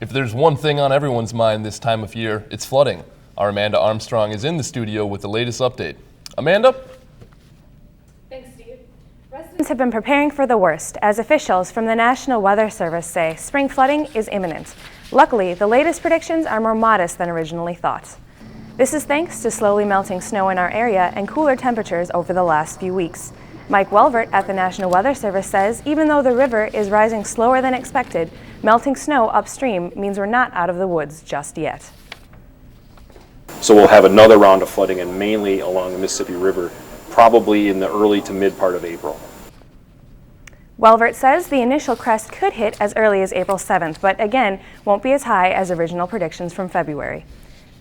If there's one thing on everyone's mind this time of year, it's flooding. Our Amanda Armstrong is in the studio with the latest update. Amanda? Thanks, Steve. Residents have been preparing for the worst as officials from the National Weather Service say spring flooding is imminent. Luckily, the latest predictions are more modest than originally thought. This is thanks to slowly melting snow in our area and cooler temperatures over the last few weeks. Mike Welvert at the National Weather Service says even though the river is rising slower than expected, melting snow upstream means we're not out of the woods just yet. So we'll have another round of flooding, and mainly along the Mississippi River, probably in the early to mid part of April. Welvert says the initial crest could hit as early as April 7th, but again, won't be as high as original predictions from February.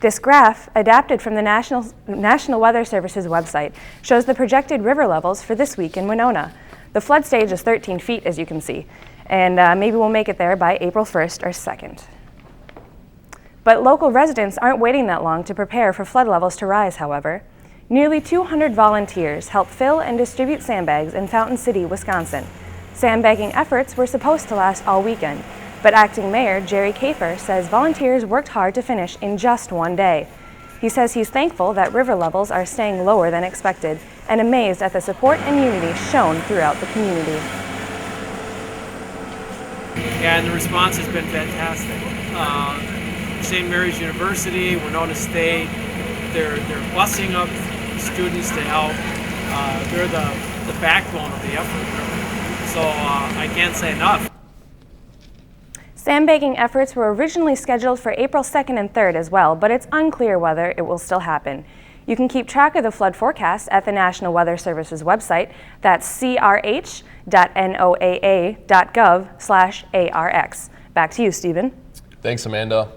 This graph, adapted from the National Weather Service's website, shows the projected river levels for this week in Winona. The flood stage is 13 feet, as you can see, and maybe we'll make it there by April 1st or 2nd. But local residents aren't waiting that long to prepare for flood levels to rise, however. Nearly 200 volunteers help fill and distribute sandbags in Fountain City, Wisconsin. Sandbagging efforts were supposed to last all weekend, but Acting Mayor Jerry Kafer says volunteers worked hard to finish in just one day. He says he's thankful that river levels are staying lower than expected and amazed at the support and unity shown throughout the community. Yeah, and the response has been fantastic. St. Mary's University, Winona State, they're busing up students to help. They're the backbone of the effort. So I can't say enough. Sandbagging efforts were originally scheduled for April 2nd and 3rd as well, but it's unclear whether it will still happen. You can keep track of the flood forecast at the National Weather Service's website. That's crh.noaa.gov/ARX. Back to you, Stephen. Thanks, Amanda.